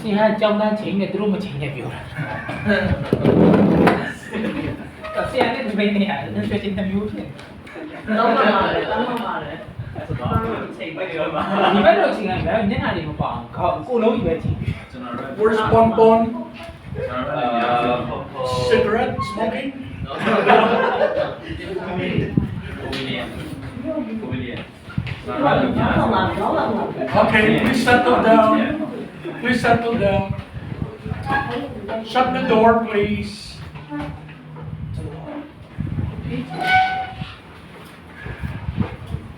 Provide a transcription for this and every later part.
ဆရာကျောင်းသားချိန်နဲ့သူတို့မချိန်နဲ့ပြောတာဆရာနဲ့ဒီဘက်နေရတယ်တစ်ချိန်တစ်မျိုးဖြစ်တော့မှပါတယ်ဆိုတော့ချိန်ပဲပြောပါဒီဘက်တော့ချိန်ကလည်းမျက်နှာတွေမပေါအောင်ကိုလုံးကြီးပဲချိန်ပြီ Where's Bonbon? Cigarette smoking? Okay, please settle down. Please settle down. Shut the door, please.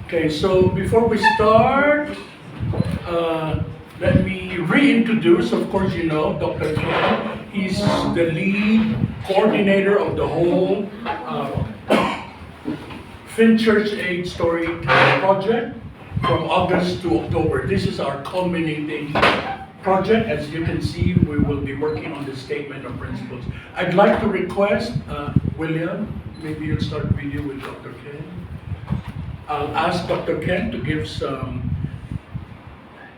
Okay, so before we start, let me reintroduce, of course you know, Dr. Ken. He's the lead coordinator of the whole Church Aid Storytelling Project from August to October. This is our culminating project. As you can see, we will be working on the statement of principles. I'd like to request, William, maybe you'll start video with Dr. Ken. I'll ask Dr. Ken to give some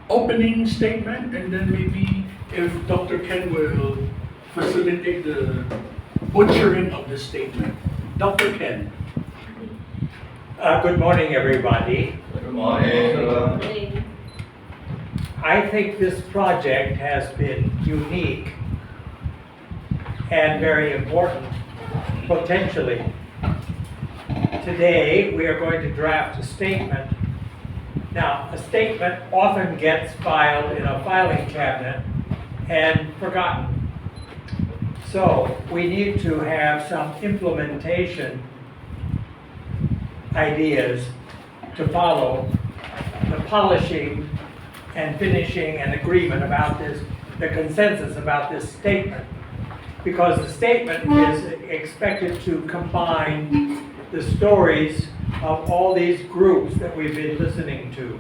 opening statement, and then maybe if Dr. Ken will facilitate the butchering of the statement. Dr. Ken. Good morning, everybody. Good morning. I think this project has been unique and very important, potentially. Today, we are going to draft a statement. Now, a statement often gets filed in a filing cabinet and forgotten. So, we need to have some implementation ideas to follow the polishing and finishing an agreement about this, the consensus about this statement. Because the statement is expected to combine the stories of all these groups that we've been listening to.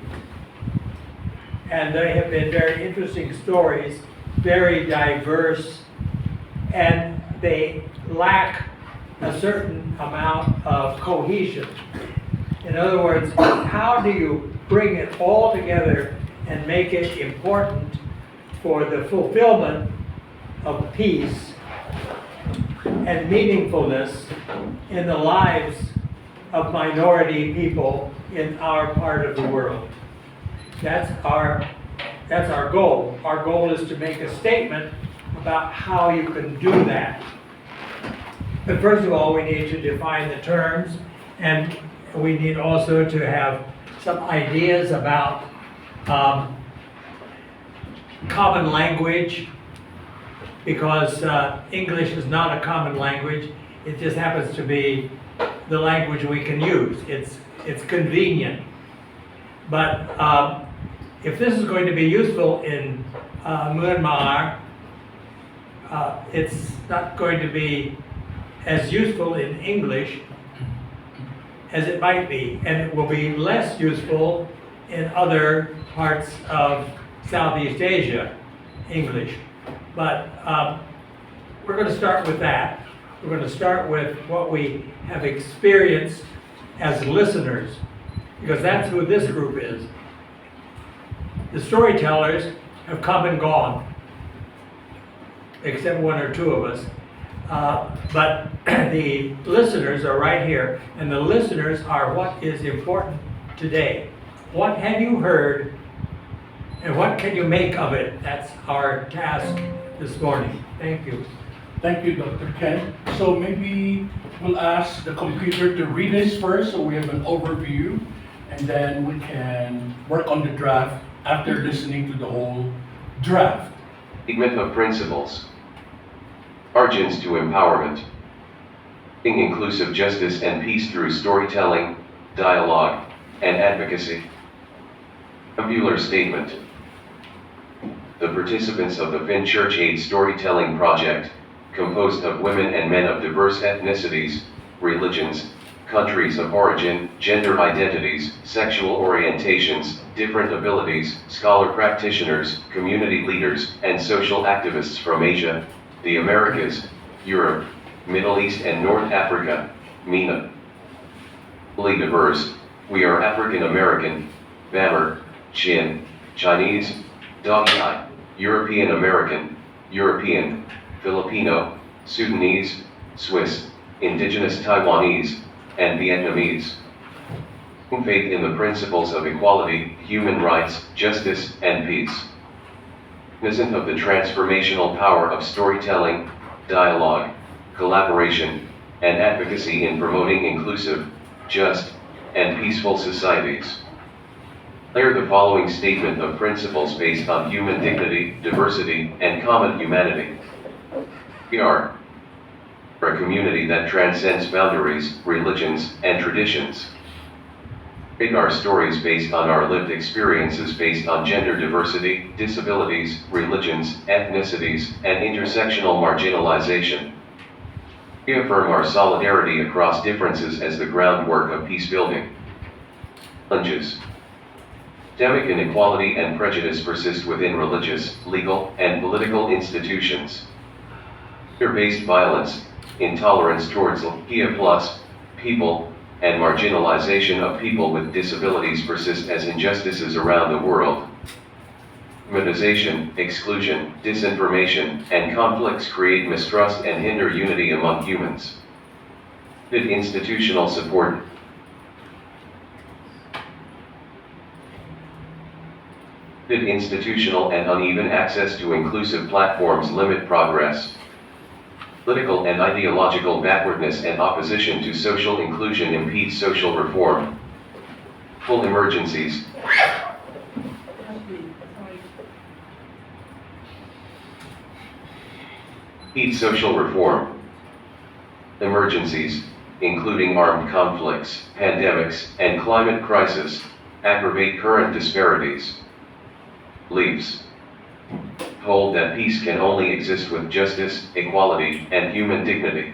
And they have been very interesting stories, very diverse, and they lack a certain amount of cohesion. In other words, how do you bring it all together and make it important for the fulfillment of peace and meaningfulness in the lives of minority people in our part of the world? That's our goal. Our goal is to make a statement about how you can do that. But first of all, we need to define the terms, and we need also to have some ideas about common language, because English is not a common language. It just happens to be the language we can use. It's convenient. But if this is going to be useful in Myanmar, it's not going to be as useful in English as it might be, and it will be less useful in other parts of Southeast Asia, English. But we're going to start with that. We're going to start with what we have experienced as listeners, because that's who this group is. The storytellers have come and gone, except one or two of us. But the listeners are right here, and the listeners are what is important today. What have you heard, and what can you make of it? That's our task this morning. Thank you. Thank you, Dr. Ken. So maybe we'll ask the computer to read this first so we have an overview, and then we can work on the draft after listening to the whole draft. Statement of principles. Urgence to empowerment. Inclusive justice and peace through storytelling, dialogue, and advocacy. A Bueller statement. The participants of the Church Aid Storytelling Project, composed of women and men of diverse ethnicities, religions, countries of origin, gender identities, sexual orientations, different abilities, scholar practitioners, community leaders, and social activists from Asia, the Americas, Europe, Middle East and North Africa, MENA. Diverse, we are African American, Bamar, Chin, Chinese, Donghai, European American, European, Filipino, Sudanese, Swiss, Indigenous Taiwanese, and Vietnamese. Faith in the principles of equality, human rights, justice, and peace. Cognizant of the transformational power of storytelling, dialogue, collaboration, and advocacy in promoting inclusive, just, and peaceful societies. Declare the following statement of principles based on human dignity, diversity, and common humanity. We are a community that transcends boundaries, religions, and traditions. Create our stories based on our lived experiences based on gender diversity, disabilities, religions, ethnicities, and intersectional marginalization. We affirm our solidarity across differences as the groundwork of peace building. Challenges. Systemic inequality and prejudice persist within religious, legal, and political institutions. Gender-based violence, intolerance towards LGBTQ+ people, and marginalization of people with disabilities persist as injustices around the world. Stigmatization, exclusion, disinformation, and conflicts create mistrust and hinder unity among humans. Institutional support. Institutional and uneven access to inclusive platforms limit progress. Political and ideological backwardness and opposition to social inclusion impede social reform. Full emergencies. Impede social reform. Emergencies, including armed conflicts, pandemics, and climate crisis, aggravate current disparities. Beliefs. Hold that peace can only exist with justice, equality, and human dignity.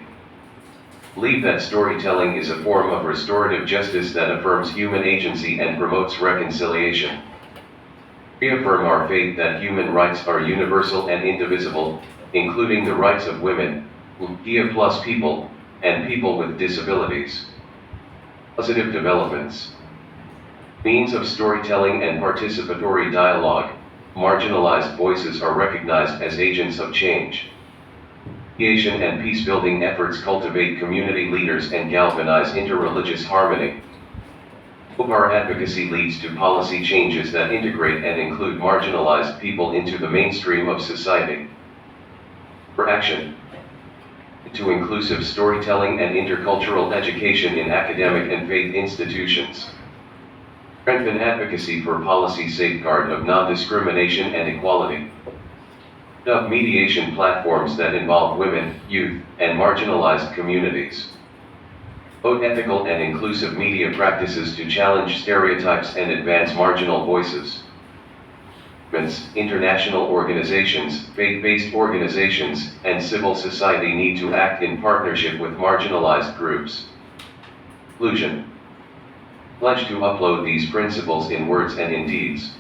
Believe that storytelling is a form of restorative justice that affirms human agency and promotes reconciliation. Reaffirm our faith that human rights are universal and indivisible, including the rights of women, LGBTQ+ people, and people with disabilities. Positive developments. Means of storytelling and participatory dialogue. Marginalized voices are recognized as agents of change. Mediation and peace-building efforts cultivate community leaders and galvanize interreligious harmony. Hope our advocacy leads to policy changes that integrate and include marginalized people into the mainstream of society. For action. To inclusive storytelling and intercultural education in academic and faith institutions. Strengthen advocacy for policy safeguard of non-discrimination and equality. Up mediation platforms that involve women, youth, and marginalized communities. Promote ethical and inclusive media practices to challenge stereotypes and advance marginal voices. International organizations, faith-based organizations, and civil society need to act in partnership with marginalized groups. Conclusion. Pledge to upload these principles in words and in deeds.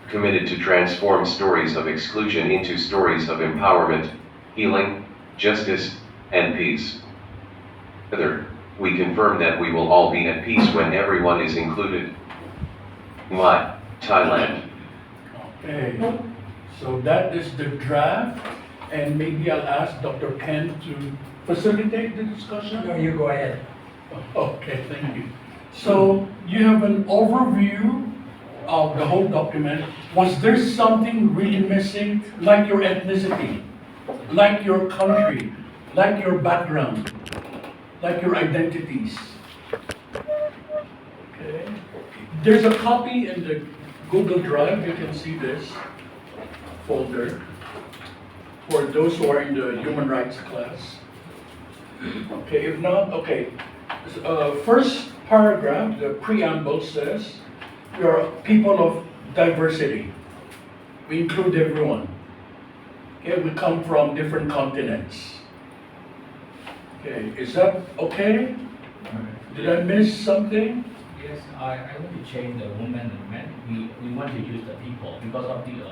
Committed to transform stories of exclusion into stories of empowerment, healing, justice, and peace. Further, we confirm that we will all be at peace when everyone is included. Thailand. Okay, so that is the draft, and maybe I'll ask Dr. Ken to facilitate the discussion. No, you go ahead. Okay, thank you. So you have an overview of the whole document. Was there something really missing, like your ethnicity, like your country, like your background, like your identities? Okay. There's a copy in the Google Drive. You can see this folder for those who are in the human rights class. Okay, if not, okay. First paragraph, the preamble says, we are people of diversity. We include everyone. Okay, we come from different continents. Okay, is that okay? Did I miss something? Yes, I want to change the women and men. We want to use the people because of the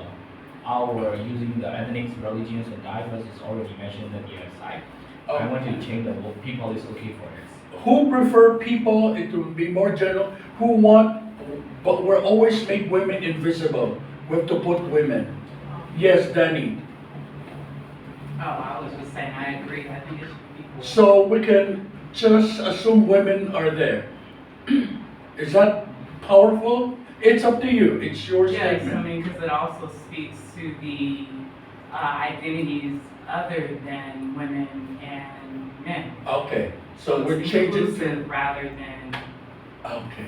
our using the ethnic, religions, and diverse is already mentioned in the side. I want to change the word people is okay for this. Who prefer people? It will be more general. Who want, but we're always make women invisible. We have to put women. Yes, Danny. Oh, I was just saying, I agree, I think it should be equal. So we can just assume women are there. Is that powerful? It's up to you. It's your Yes, I statement. mean, because it also speaks to the identities other than women and men. Okay, so we're It's changing to, inclusive rather than okay.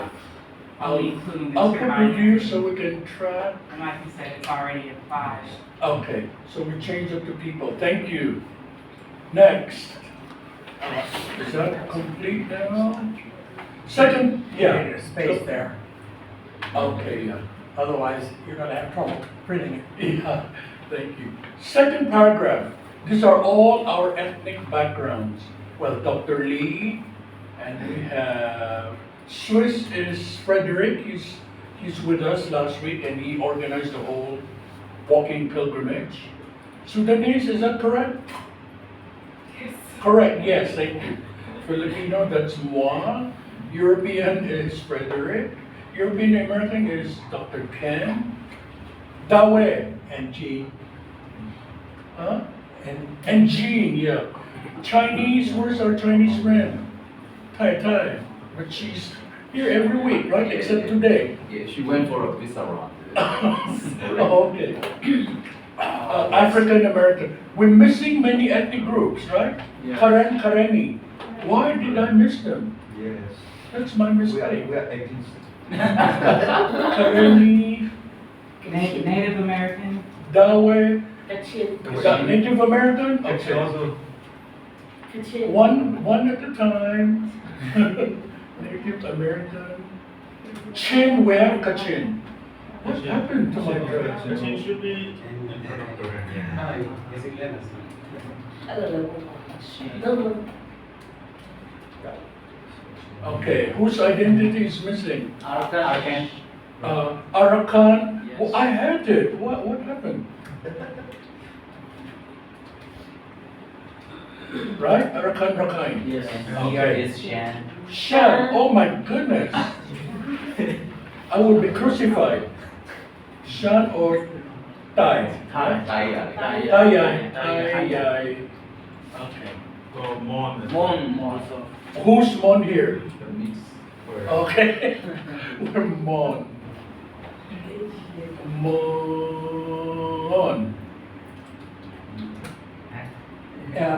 only including the I'll two put review minors. so we can track. And like you said, it's already applied. Okay, so we change it to people. Thank you. Next. Is that complete now? Second, You yeah. need a space there, Okay, yeah. otherwise you're gonna have trouble printing it. Yeah, thank you. Second paragraph, these are all our ethnic backgrounds. Well, Dr. Lee, and we have, Swiss is Frederick, he's with us last week and he organized the whole walking pilgrimage. Sudanese, is that correct? Yes. Correct, yes, thank you. Filipino, that's moi. European is Frederick. European American is Dr. Ken. Dawe, And G, huh? and And Jean, yeah. Chinese, where's our Chinese friend? Tai, but she's here every week, right? Except today. Yeah, she went for a visa run. Oh, okay. African American. We're missing many ethnic groups, right? Yeah. Karen, Kareni. Why did I miss them? Yes. That's my mistake. We are against. Kareni, Native American. Dawe, Kachin. Native American? Kachin Okay. also. One at a time. Native American. Chin, we have Kachin. What happened to my Kachin should be in front of the red. Okay, whose identity is missing? Arakan. Arakan. Yes. Well, I had it. What happened? Right? Arakan Rakhine. Yes. Okay. Here is Shan. Shan. Oh my goodness. I would be crucified. Shan or Tai? Taya. Tai. Okay. So Mon. Mon also. Who's Mon here? The mix. Okay. We're Mon. Mon.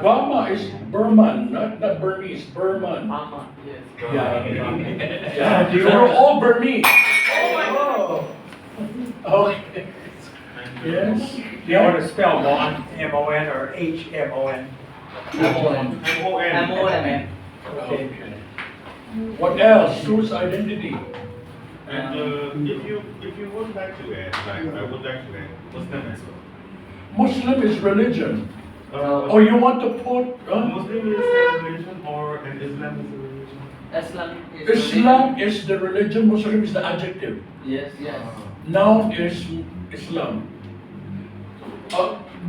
Burma is Burman, not Burmese, Burman. Mama. Yes. Yeah. Yeah, you were all Burmese. Oh. Okay. Yes. you want to spell Mon, M-O-N, or H-M-O-N? M-O-N. M-O-N. Okay. What else? Whose identity? And if you would like to add, like I would like to add Muslim as well. Muslim is religion. Uh, Or you want to put Muslim is a religion or an Islam is a religion? Islam is Islam is the religion, Muslim is the adjective. Yes, yes. Noun is Islam.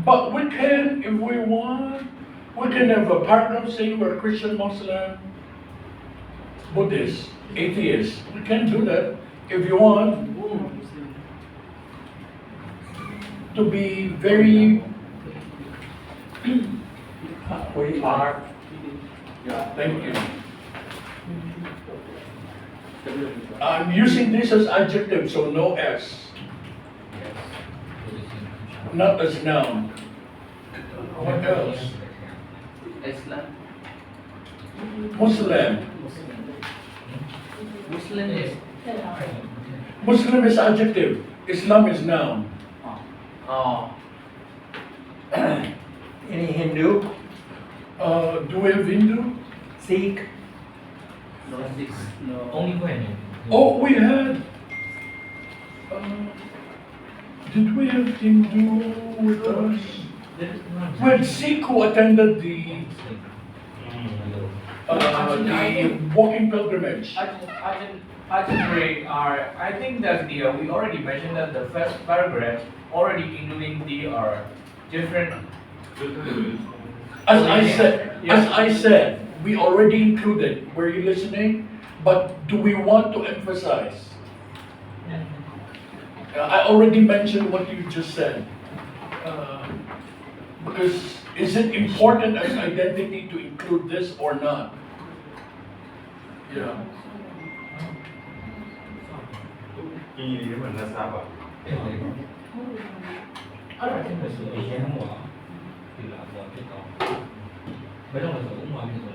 But we can, if we want, we can have a paragraph saying we're Christian, Muslim, Buddhist, atheist. We can do that if you want to be very, We are, thank you. I'm using this as adjective, so no S, not as noun. What else? Islam. Muslim. Muslim is. Muslim is adjective, Islam is noun. Oh. any Hindu, Do we have Hindu? Sikh, No, six. No. Only when? Oh, we had. Did we have Hindu with us? We had Sikh who attended the walking pilgrimage. I think that we already mentioned that the first paragraph already including the different. As I said, we already included. Were you listening? But do we want to emphasize? I already mentioned what you just said. Because is it important as identity to include this or not? Yeah. Ini mana sahabat? Ở trên lịch sử Asia năm ngoái thì là một cái con mấy trong lịch sử cũng ngoài rồi.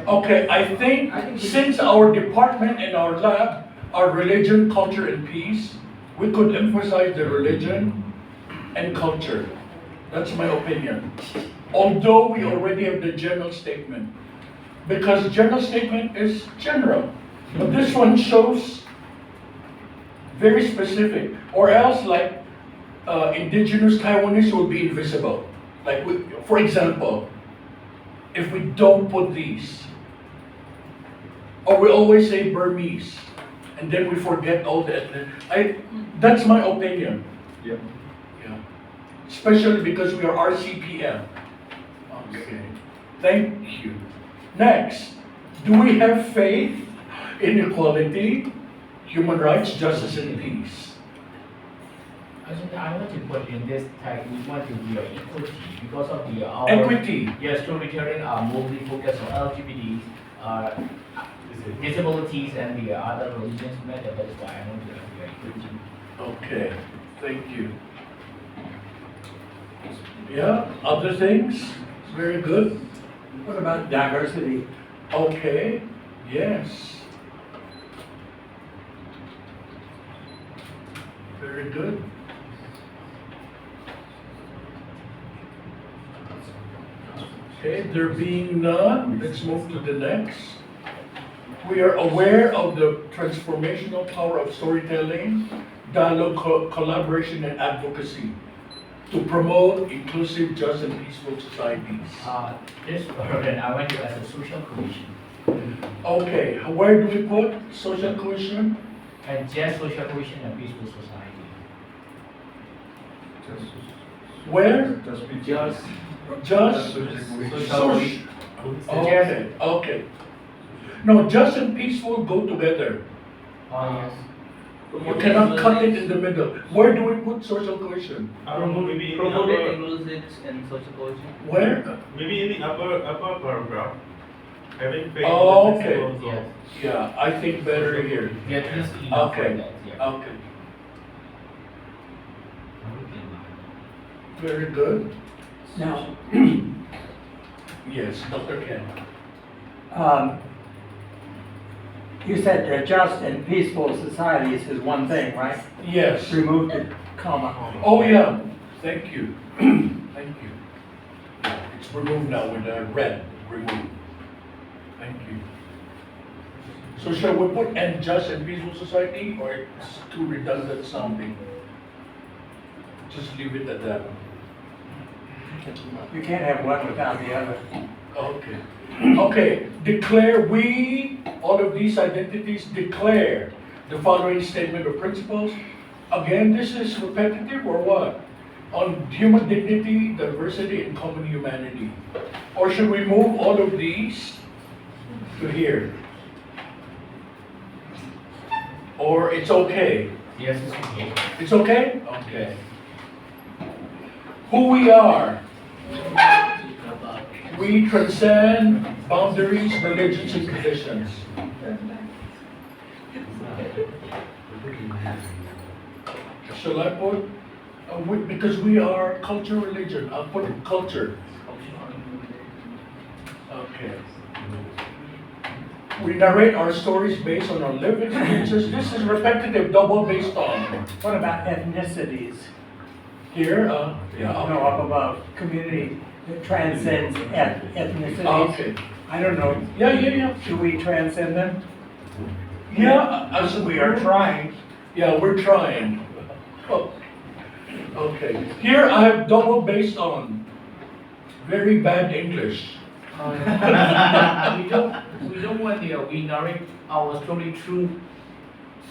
Okay, I think since our department and our lab are religion, culture, and peace, we could emphasize the religion and culture. That's my opinion. Although we already have the general statement. Because general statement is general. But this one shows very specific. Or else like indigenous Taiwanese will be invisible. Like for example, if we don't put these, or we always say Burmese, and then we forget all the ethnic. That's my opinion. Yeah. Yeah. Especially because we are RCPM. Okay. Thank you. Next, do we have faith in equality, human rights, justice, and peace? I want to put in this tag, we want to be equity because of the our Equity. yes, storytelling are mostly focused on LGBTs, disabilities, and the other religions matter. That is why I want to have equity. Okay. Thank you. Yeah. Other things? Very good. What about diversity? Okay. Yes. Very good. Okay, there being none, let's move to the next. We are aware of the transformational power of storytelling, dialogue, collaboration, and advocacy to promote inclusive, just, and peaceful societies. This program I want to as a social cohesion. Okay, where do we put social cohesion? And just social cohesion and peaceful society. Where? Just Just? social Okay, okay. No, just and peaceful go together. Oh yes. You cannot cut it in the middle. Where do we put social cohesion? Maybe in the Promoted upper, inclusive and social cohesion. Where? maybe in the upper paragraph. Having faith Oh, in the okay. principles of- Yes. Yeah, I think better here. Get this enough for Okay. that. Yeah. Okay. Very good. Now, Yes, Dr. Ken. you said just and peaceful societies is one thing, right? Yes. Remove the comma. Oh, yeah. Thank you. Thank you. It's removed now with the red. Removed. Thank you. So shall we put and just and peaceful society, or it's too redundant sounding? Just leave it at that. You can't have one without the other. Okay. Okay, declare we, all of these identities, declare the following statement of principles. Again, this is repetitive or what? On human dignity, diversity, and common humanity. Or should we move all of these to here? Or it's okay? Yes, it's okay. It's okay? Okay. Who we are. We transcend boundaries, religions, and traditions. Shall I put, because we are culture, religion, I'll put culture. Okay. We narrate our stories based on our lived experiences. This is repetitive, double based on. What about ethnicities? Here, No, yeah, up above, community that transcends ethnicities. okay. I don't know, Yeah. do we transcend them? Yeah, as We are trying. Yeah, we're trying. Oh, okay. Here I have double based on. Very bad English. we don't want the we narrate our story through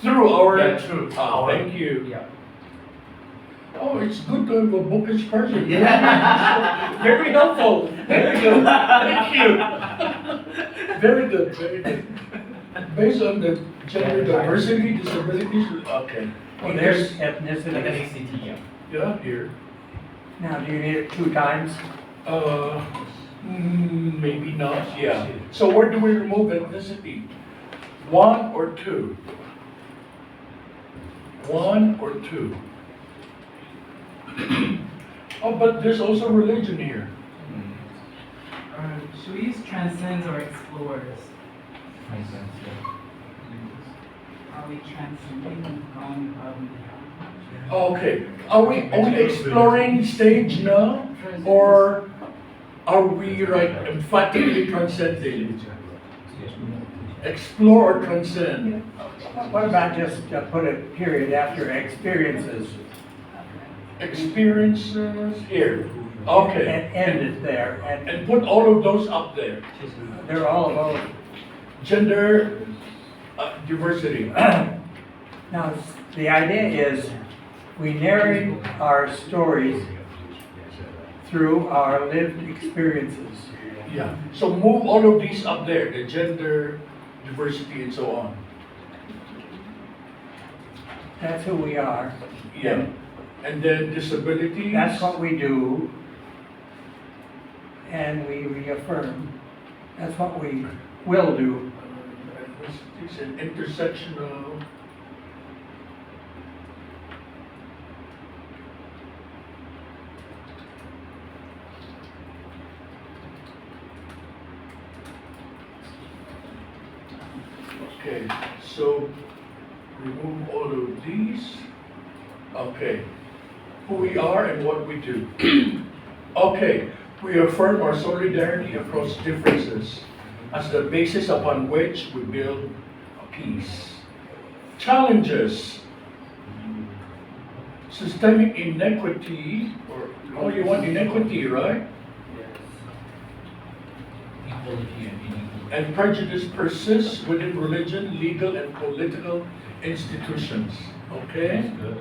Through our. yeah, through Oh, thank you. Yeah. Oh, it's good to have a bookish person. Yeah. Very helpful. Very good. Thank you. Very good, very good. Based on the gender diversity, disabilities, okay. Well, there's ethnicity. Ethnicity, yeah. Yeah, here. Now, do you need it 2 times? Maybe not, yeah. So where do we remove ethnicity? 1 or 2? 1 or 2? Oh, but there's also religion here. Should we use transcends or explores? Are we transcending going above and beyond? Okay, are we exploring stage now? Or are we emphatically transcending? Explore or transcend? What about just put a period after experiences Experiences here. Okay. and end it there? And And put all of those up there. they're all about. Gender diversity. Now, the idea is we narrate our stories through our lived experiences. Yeah. So move all of these up there, the gender diversity and so on. That's who we are. Yeah. And then disabilities. That's what we do. And we reaffirm. That's what we will do. Ethnicities and intersectional. Okay, so remove all of these. Okay, who we are and what we do. Okay, we affirm our solidarity across differences as the basis upon which we build peace. Challenges. Systemic inequity, or oh, you want inequity, right? Equality and inequality. And prejudice persists within religion, legal, and political institutions. Okay? Good.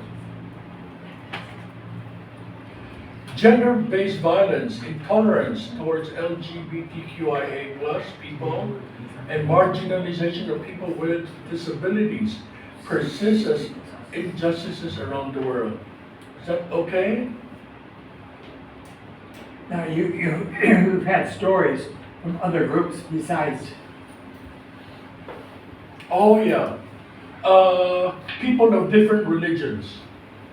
Gender-based violence, intolerance towards LGBTQIA+ people, and marginalization of people with disabilities persists as injustices around the world. Is that okay? Now, you've had stories from other groups besides. Oh yeah. People of different religions.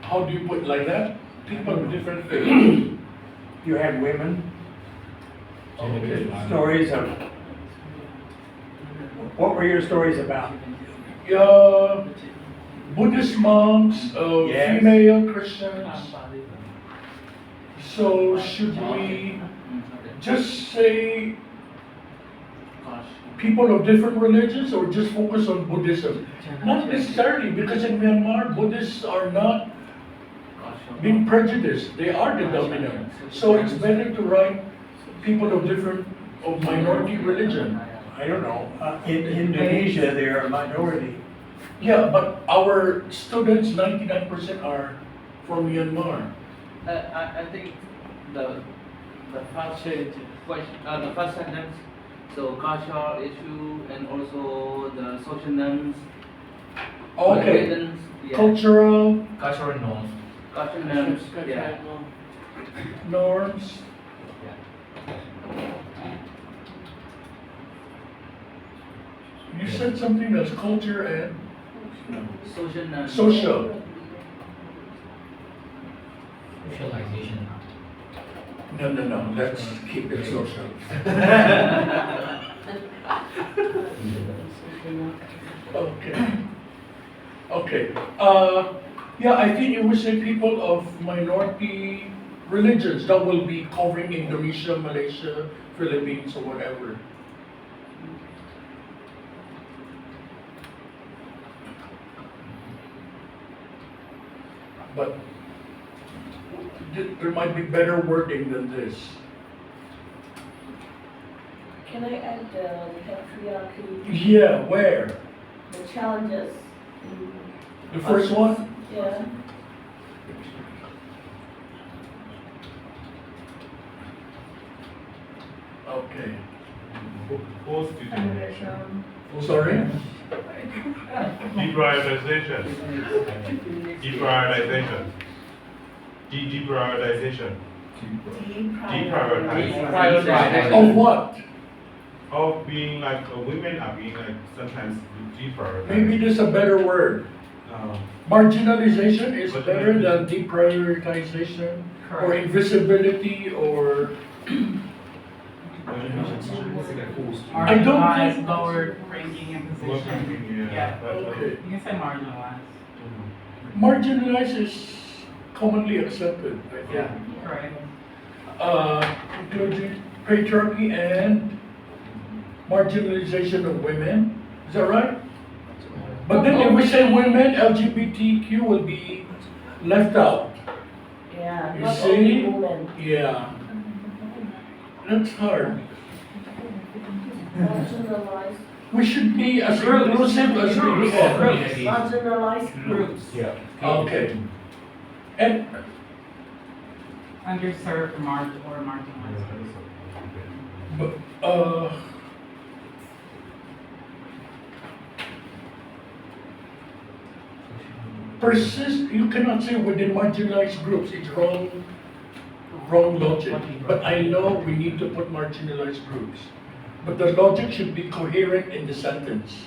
How do you put it like that? People of different faiths. You had women, Okay. stories of. What were your stories about? Buddhist monks, Yes. female Christians. So should we just say people of different religions or just focus on Buddhism? Not necessarily, because in Myanmar, Buddhists are not being prejudiced. They are the dominant. So it's better to write people of minority religion. I don't know. In Indonesia, they're a minority. Yeah, but our students, 99% are from Myanmar. I think the first question, the first sentence, so cultural issue and also the social norms. Okay, religions, yeah. cultural Cultural norms. Cultural norms, yeah. norms. You said something that's culture and Social norms. social. Socialization. No, let's keep it social. Okay. Yeah, I think you would say people of minority religions. That will be covering Indonesia, Malaysia, Philippines, or whatever. But there might be better wording than this. Can I add the patriarchy, Yeah, where? the challenges? The first one? Yeah. Okay. Post determination. Sorry? Deprioritization. Deprioritization. Deprioritization. Deprioritization. Of what? Of being like, women are being like sometimes deprioritized. Maybe there's a better word. Marginalization is better than deprioritization or Correct. invisibility or I don't Marginalized, think- lower ranking in position. Yeah. Okay. You can say marginalized. Marginalized is commonly accepted, I think. Yeah. Correct. Including patriarchy and marginalization of women. Is that right? But then if we say women, LGBTQ will be left out. Yeah, You not see? only women. Yeah. That's hard. Marginalized, We should be as inclusive as we can. marginalized groups. Yeah. Okay. And Underserved or marginalized. persist, you cannot say within marginalized groups, it's wrong logic. But I know we need to put marginalized groups. But the logic should be coherent in the sentence.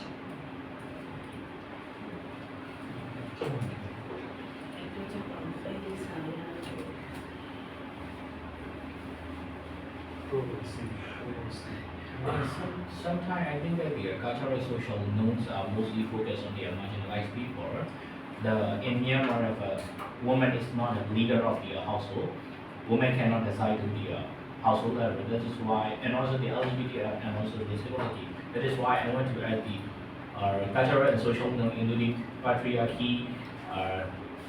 Sometimes I think that the cultural social norms are mostly focused on the marginalized people. In Myanmar, if a woman is not a leader of the household, women cannot decide to be a household level. That is why, and also the LGBT and also disability. That is why I want to add the cultural and social norm, including patriarchy,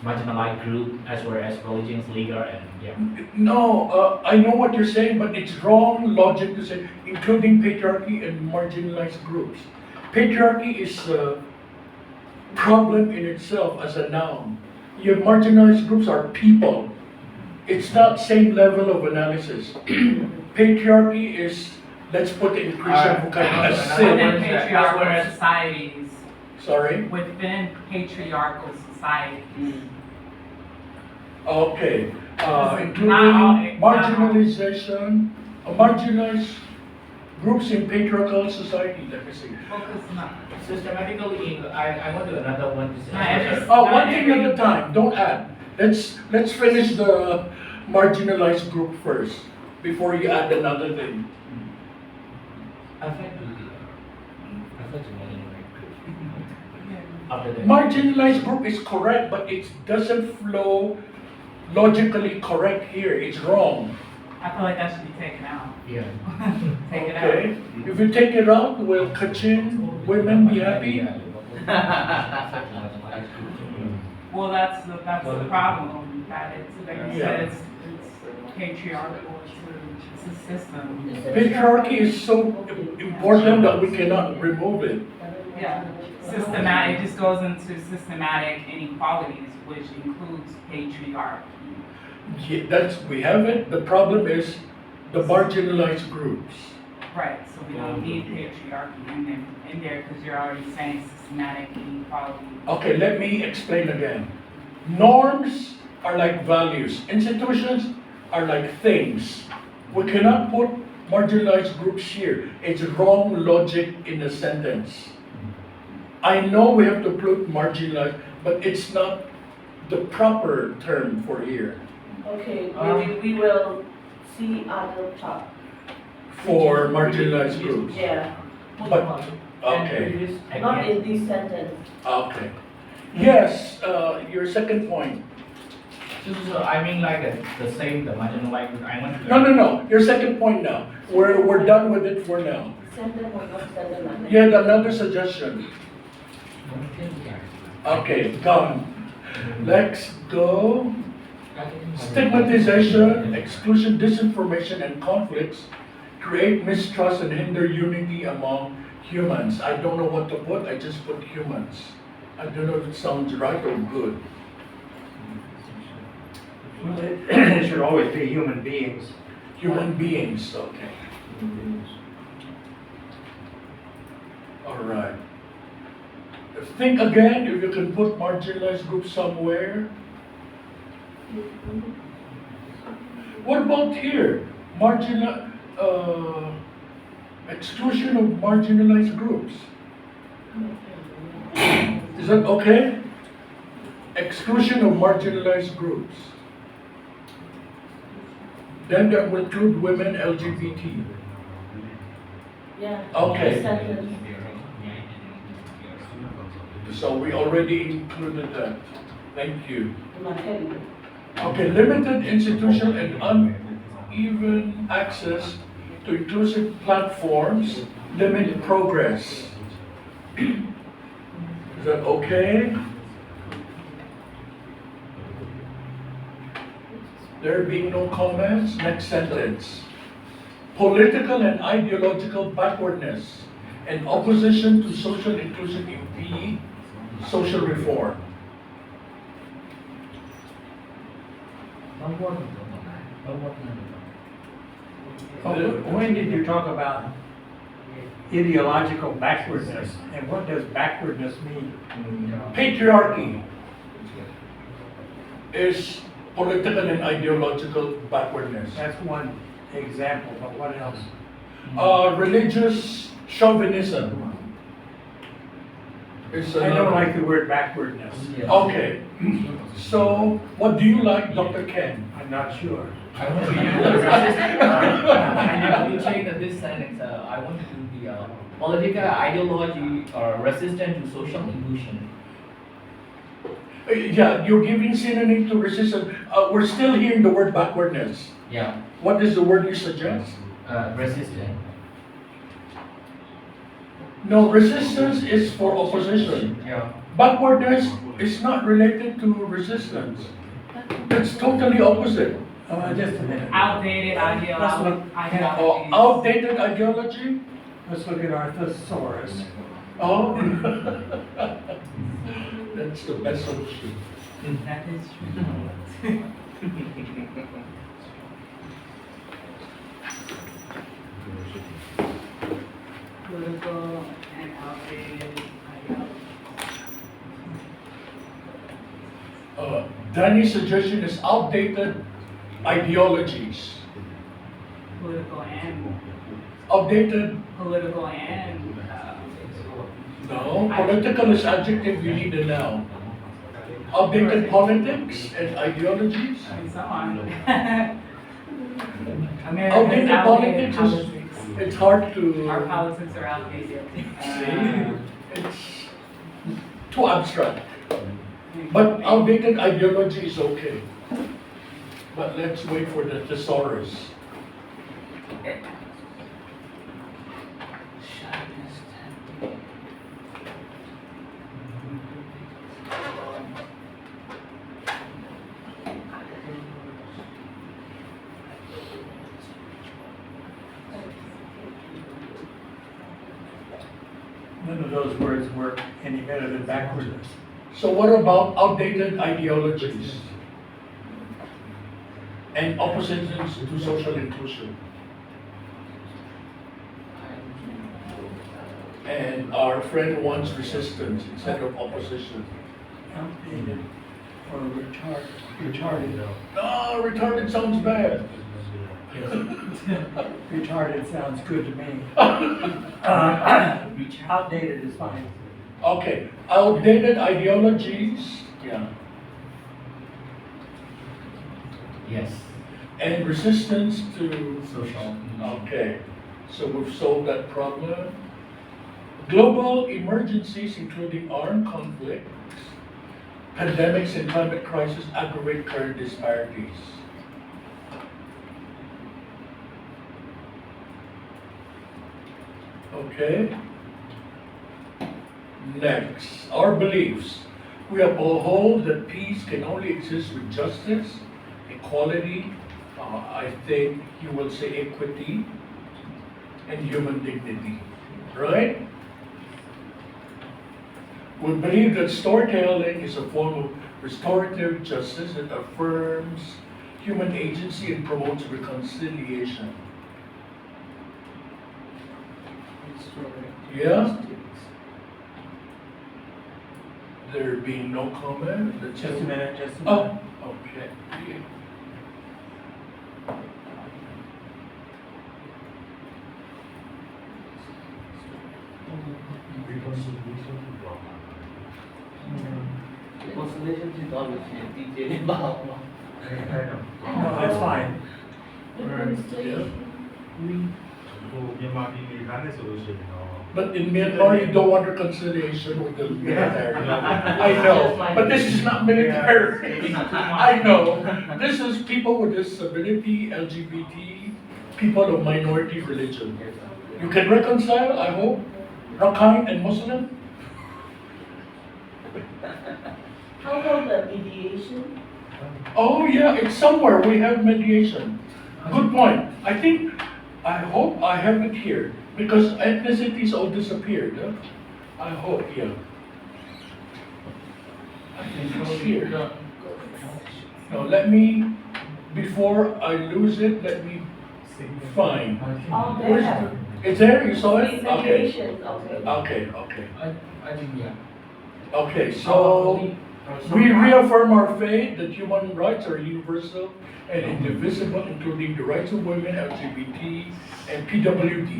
marginalized group, as well as religions, leader, and yeah. No, I know what you're saying, but it's wrong logic to say including patriarchy and marginalized groups. Patriarchy is a problem in itself as a noun. Your marginalized groups are people. It's not same level of analysis. Patriarchy is, let's put it in Christian vocabulary, a sin. Within patriarchal societies. Sorry? Within patriarchal societies. Okay, including Not all- marginalization, marginalized groups in patriarchal society, let me see. Focus not. Systematically, I want to another one to say. Not every- Oh, not one thing every- at a time, don't add. Let's finish the marginalized group first, before you add another thing. I've had to marginalized group. After that. Marginalized group is correct, but it doesn't flow logically correct here, it's wrong. I feel like that should be taken out. Yeah. Take it out. Okay, if you take it out, will Kachin women be happy? Well, that's the problem, that it's, like you Yeah. said, it's patriarchal, it's a system. Patriarchy is so important that we cannot remove it. Yeah, systematic, it just goes into systematic inequalities, which includes patriarchy. Yeah, we have it, the problem is the marginalized groups. Right, so we don't need patriarchy in there, because you're already saying systematic inequality. Okay, let me explain again. Norms are like values, institutions are like things. We cannot put marginalized groups here. It's wrong logic in a sentence. I know we have to put marginalized, but it's not the proper term for here. Okay, maybe we will see other part. For marginalized groups. Yeah, But, okay, not in this sentence. okay. Yes, your second point. So I mean like the same, the marginalized group, I want to. No, your second point now. We're done with it for now. Sentence or not sentence? You had another suggestion. Okay, gone. Let's go. Stigmatization, exclusion, disinformation, and conflicts create mistrust and hinder unity among humans. I don't know what to put, I just put humans. I don't know if it sounds right or good. Well, it should always be human beings. Human beings, okay. All right. Think again if you can put marginalized groups somewhere. What about here? Exclusion of marginalized groups. Is that okay? Exclusion of marginalized groups. Then that will include women, LGBT. Yeah. Okay. Sentence. So we already included that. Thank you. In my head. Okay, limited institutional and uneven access to inclusive platforms limit progress. Is that okay? There being no comments, next sentence. Political and ideological backwardness and opposition to social inclusion impede social reform. When did you talk about ideological backwardness, and what does backwardness mean? Patriarchy is political and ideological backwardness. That's one example, but what else? Religious chauvinism is I don't another. like the word backwardness. Okay, so what do you like, Dr. Ken? I'm not sure. I want to use change this sentence. I want to do the political ideology resistant to social inclusion. Yeah, you're giving synonym to resistance. We're still hearing the word backwardness. Yeah, What is the word you suggest? resistant. No, resistance is for opposition. Yeah. Backwardness is not related to resistance. It's totally opposite. Just a minute. Outdated ideology. Outdated ideology? Let's look at our thesaurus. Oh. That's the best solution. That is true. Political and outdated ideology. Danny's suggestion is outdated ideologies. Political and Outdated, no, political is adjective, you need a noun. Outdated politics and ideologies. and so on. America's Outdated outdated politics is, it's hard to, Our politics are outdated. it's too abstract. But outdated ideology is okay. But let's wait for the thesaurus. None of those words work any better than backwardness. So what about outdated ideologies? And oppositions to social inclusion? And our friend wants resistance instead of opposition. Outdated or retarded. No, retarded sounds bad. Retarded sounds good to me. Outdated is fine. Okay, outdated ideologies, yeah, Yes. and resistance to, Social. okay, so we've solved that problem. Global emergencies, including armed conflicts, pandemics, and climate crisis aggravate current disparities. Okay. Next, our beliefs. We uphold that peace can only exist with justice, equality, I think you will say equity, and human dignity, right? We believe that storytelling is a form of restorative justice that affirms human agency and promotes reconciliation. Yeah? There being no comment, let's Just a minute, just a minute. Oh, okay. Reconciliation 是找你写地接联邦吗？ No, that's fine. Reconciliation. ကိုမြန်မာပြည်နေထိုင်နေဆိုလို့ရှိရင်တော့ But in Myanmar, you don't want reconciliation with the military. I know, but this is not military. I know. This is people with disability, LGBT, people of minority religion. You can reconcile, I hope, Rakhine and Muslim. How about the mediation? Oh yeah, it's somewhere we have mediation. Good point. I hope I have it here because ethnicities all disappeared. Huh? I hope, yeah. I think it's here. No, let me, before I lose it, let me find. Oh, Where's there. the- It's there, you saw it? Okay. Mediation, okay. Okay. I think, yeah. Okay, so we reaffirm our faith that human rights are universal and indivisible, including the rights of women, LGBT, and PWD.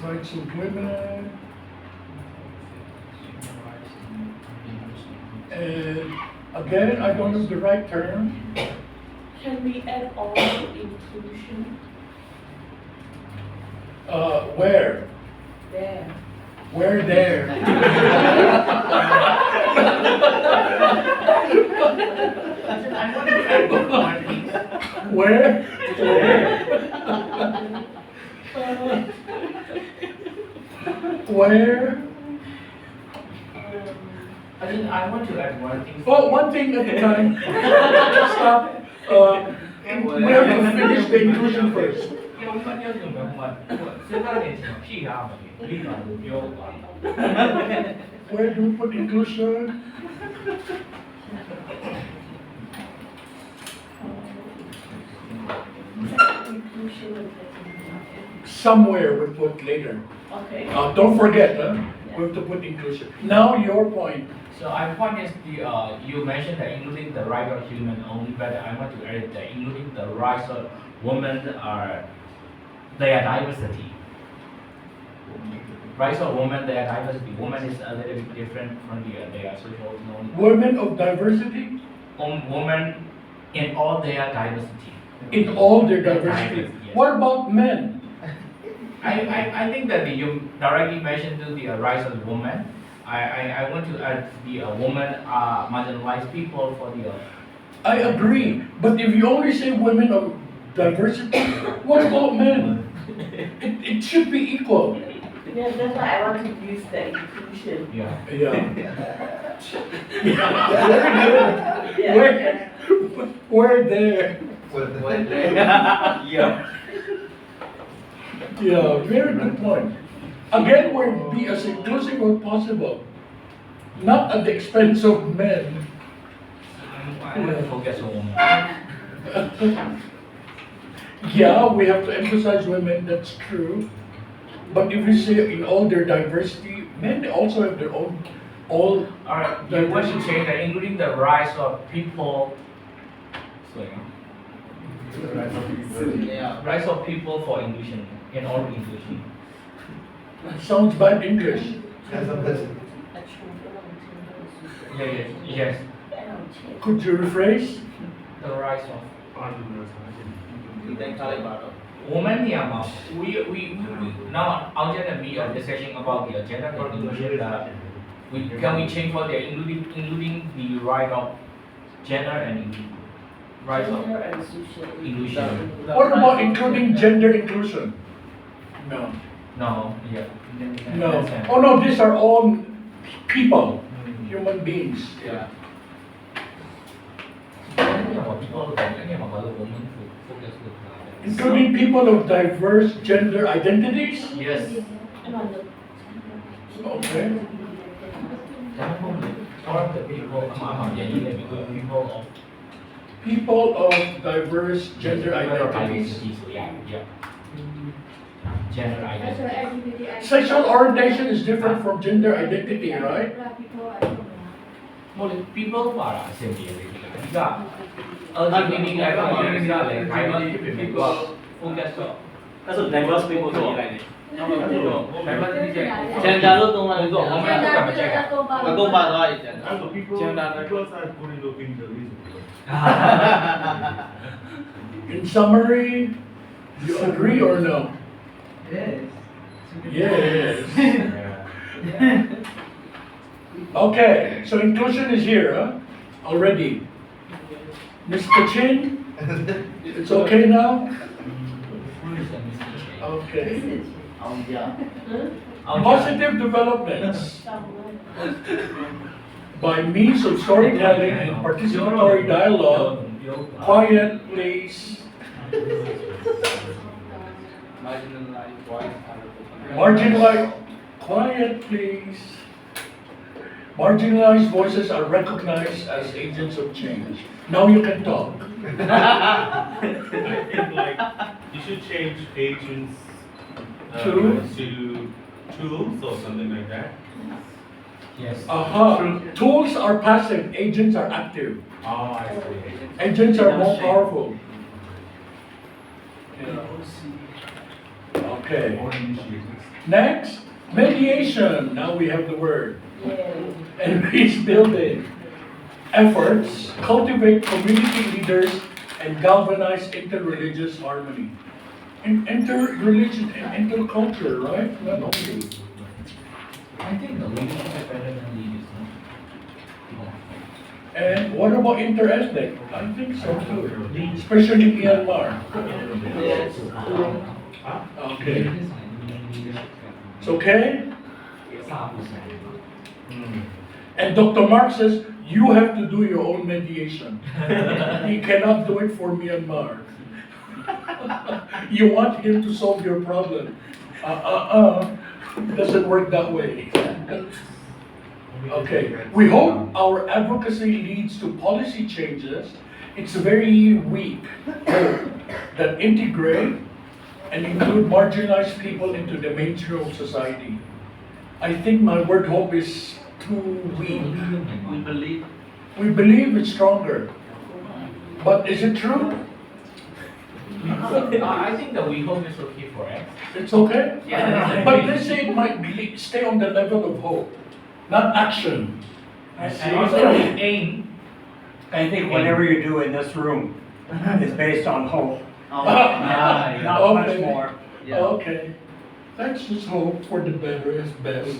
Rights of women. And again, I don't know the right term. Can we add also inclusion? Where? There. Where there? Where? Where? I want to add one thing. Oh, one thing at a time. Stop. We have to finish the inclusion first. 因為乜嘢用嘅乜，即係年前 P 下咪呢個目標話。 Where do we put inclusion? Inclusion and Somewhere we put later. okay. Don't forget, we have to put inclusion. Now your point. So my point is you mentioned that including the right of human only, but I want to add that including the rights of women are their diversity. Rights of women, their diversity. Woman is a little bit different from their social norm. Women of diversity? Women in all their diversity. In all their diversity. Yes. What about men? I think that you directly mentioned to the rights of the woman. I want to add the women are marginalized people for the. I agree, but if you only say women of diversity, what about men? It should be equal. Yeah, that's why I want to use the inclusion. Yeah. Yeah. Yeah. Where there? Yeah. Yeah, very good point. Again, we'll be as inclusive as possible, not at the expense of men. I want to focus on women. Yeah, we have to emphasize women, that's true. But if you say in all their diversity, men also have their own, all. Alright, you want to change that, including the rights of people. Sorry. Yeah. Rights of people for inclusion, in all inclusion. Sounds bad English. Yes. Could you rephrase? The rights of Then talk about women, yeah, we now I'm gonna be discussion about the gender inclusion. Can we change for the including the right of gender and rights of Gender and social. inclusion? What about including gender inclusion? No. No, yeah. No. Oh no, these are all people, human beings. Yeah. Including people of diverse gender identities? Yes. Okay. Or the people, people of People of diverse gender identities. So yeah. Gender identity. Sexual orientation is different from gender identity, right? People who are similar. LGBT ก็มีไม่ได้เลยใครว่าที่เป็นก็คงจะสอบ That's what diverse people do, like Gender lo tunggal Untuk orang yang bukan macam kan. Agumba do ay gender. Also people Gender. are putting the things the reason. In summary, you agree or no? Yes. Yes. Okay, so inclusion is here, huh? Already. Mr. Chin, it's okay now? Okay. Positive developments by means of storytelling and participatory dialogue. Quiet, please. Marginalized voice are recognized. Marginalized, quiet, please. Marginalized voices are recognized as agents of change. Now you can talk. I think like you should change agents to tools or something like that. Yes. Tools are passive, agents are active. Oh, I see. Agents are more powerful. Okay. Next, mediation. Now we have the word. And peace building efforts cultivate community leaders and galvanize interreligious harmony. Interreligion and interculture, right? Not only. I think the leadership is better than leaders. And what about interethnic? I think so too. Especially Myanmar. Okay. It's okay? And Dr. Mark says, you have to do your own mediation. He cannot do it for Myanmar. You want him to solve your problem. It doesn't work that way. Okay, we hope our advocacy leads to policy changes. It's very weak hope that integrate and include marginalized people into the mainstream of society. I think my word hope is too weak. We believe it's stronger. But is it true? I think that we hope is okay for us. It's okay? Yeah. But let's say it might stay on the level of hope, not action. And also we aim. I think whatever you do in this room is based on hope, not much Okay. more. Okay. Let's just hope for the best.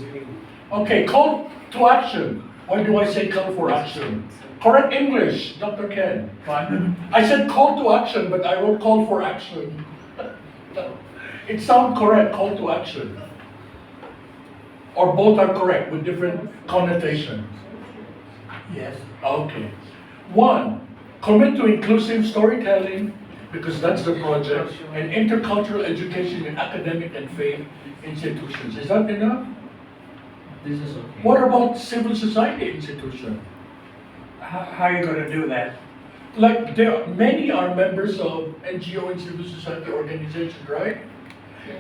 Okay, call to action. Why do I say call for action? Correct English, Dr. Ken. I said call to action, but I wrote call for action. It sounds correct, call to action. Or both are correct with different connotations. Yes. Okay. 1, commit to inclusive storytelling, because that's the project, and intercultural education in academic and faith institutions. Is that enough? This is okay. What about civil society institution? How are you going to do that? Like many are members of NGO and civil society organizations, right?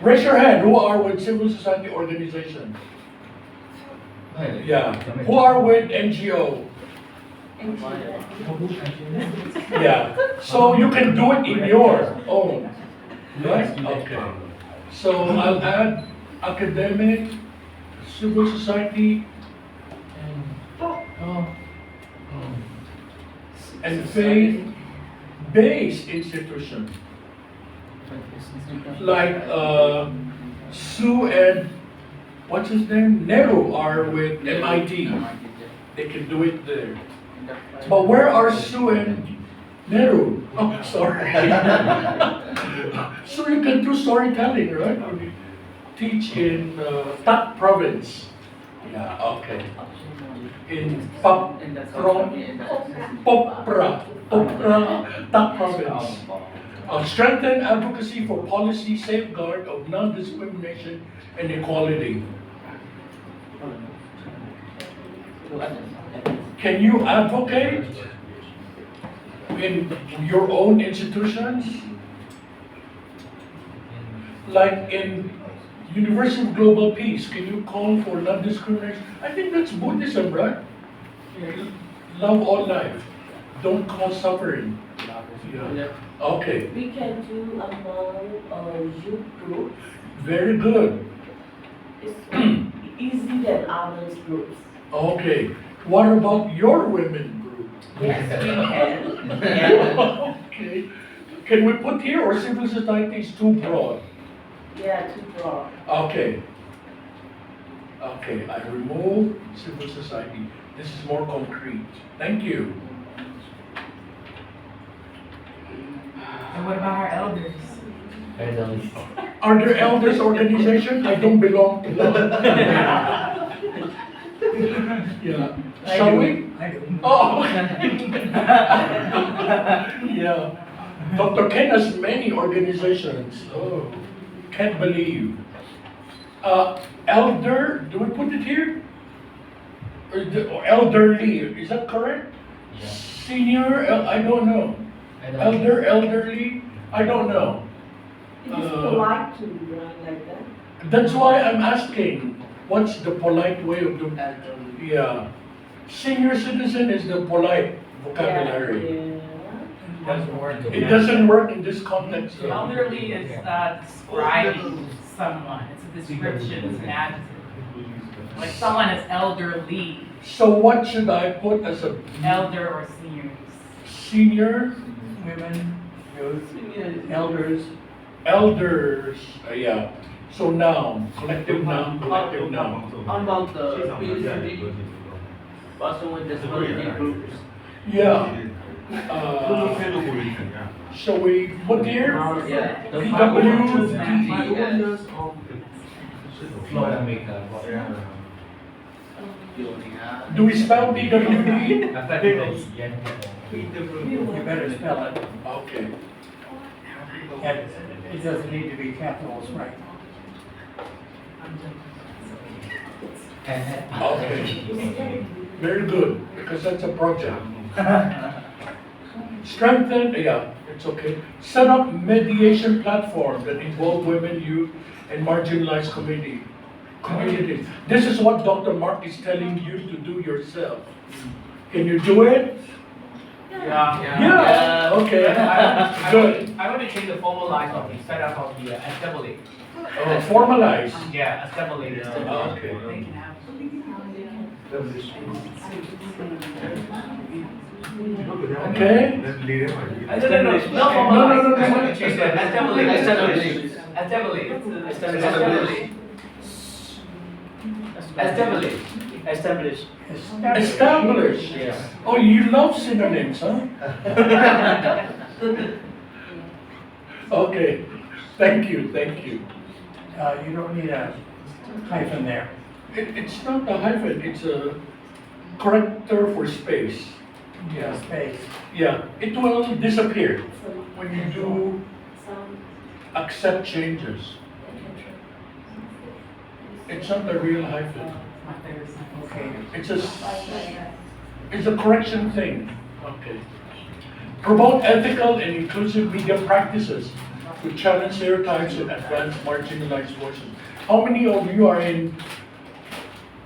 Raise your hand. Who are with civil society organization? Yeah. Who are with NGO? Yeah. So you can do it in your own, right? Okay. So I'll add academic, civil society, and faith-based institution. Like Sue and what's his name? Nehru are with MIT. They can do it there. But where are Sue and Nehru? Oh, sorry. So you can do storytelling, right? Teach in Tak province. Yeah, okay. In Popra, Tak province. Strengthen advocacy for policy safeguard of non-discrimination and equality. Can you advocate? in your own institutions? Like in University of Global Peace, can you call for non-discrimination? I think that's Buddhism, right? Love all life, don't cause suffering. Yeah. Okay, We can do among youth groups. very good. It's easy than others groups. Okay, what about your women group? Yes, we can. Okay, can we put here or civil society is too broad? Yeah, too broad. Okay. Okay, I remove civil society. This is more concrete. Thank you. And what about our elders? Are there elders organization? I don't belong to that. Yeah. Shall we? I do. Oh. Yeah. Dr. Ken has many organizations. Oh, can't believe. Elder, do we put it here? Or elderly, is that correct? Yeah. Senior, I don't know. Elderly, I don't know. It is polite to run like that. That's why I'm asking, what's the polite way of doing that? Yeah. Senior citizen is the polite vocabulary. Doesn't work. It doesn't work in this context. though. Elderly is describing someone. It's a description, it's an adjective. Like someone is elderly, So what should I put as a elder or seniors. senior? Women, youth, elders. Elders, yeah. So noun, collective noun, collective noun. How about the PhD, person with disability groups? Yeah. Shall we put here? Yeah. PWD. Florida makeup. Do we spell PWD? You better spell it. Okay. And it doesn't need to be capitals, right? Okay. Very good, because that's a project. Strengthen, yeah, it's okay. Set up mediation platform that involve women, youth, and marginalized communities. This is what Dr. Mark is telling you to do yourself. Can you do it? Yeah. Okay. Good. I want to change the formalize of the setup of the assembly. Oh, formalize. Yeah, assembly. Okay. They can have. Okay. No, formalize. I want to change the assembly. Establish. Establish. Yeah. Oh, you love synonyms, huh? Okay. Thank you. You don't need a hyphen there. It's not a hyphen, it's a corrector for space. Yeah. Space. Yeah, it will disappear Some, when you do some, accept changes. It's not a real hyphen. My favorite sentence. Okay. It's a correction thing. Okay. Promote ethical and inclusive media practices to challenge stereotypes and advance marginalized voices. How many of you are in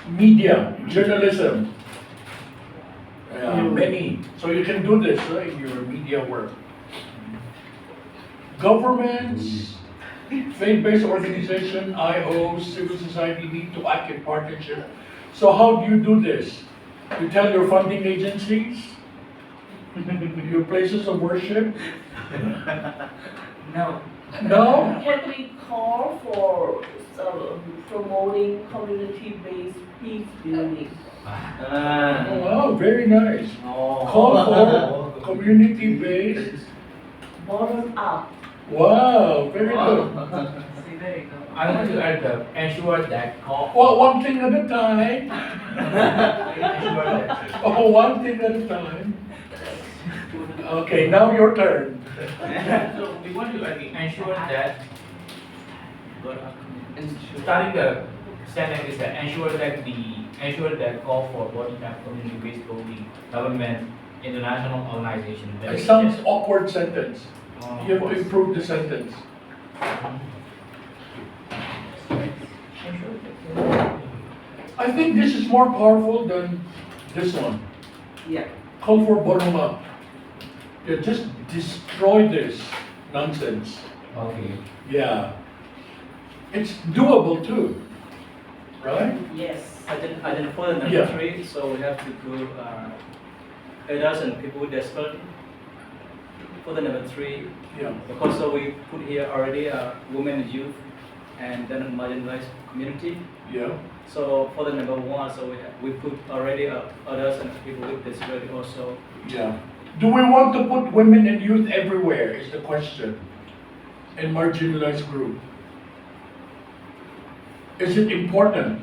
media, journalism? Many. So you can do this in your media work. Governments, faith-based organization, IOs, civil society need to act in partnership. So how do you do this? You tell your funding agencies, your places of worship? No. No? can we call for promoting community-based peace building? Wow, very nice. Call for community-based. Bottom up. Wow, very good. See, there you go. I want to add the ensure that call. Well, one thing at a time. Ensure that. Oh, one thing at a time. Okay, now your turn. So we want to ensure that. Starting the sentence is that ensure that call for body type community-based building, government, international organization. It sounds awkward sentence. Oh, You have to improve the sentence. I think this is more powerful than this one. Yeah. Call for bottom up. Yeah, just destroy this nonsense. Okay. Yeah. It's doable too, right? Yes. I did for the number Yeah. 3, so we have to prove adults and people with disability. For the number 3, Yeah. because so we put here already women and youth and then marginalized community. Yeah. So for the number 1, so we put already adults and people with disability also. Yeah. Do we want to put women and youth everywhere is the question. And marginalized group. Is it important?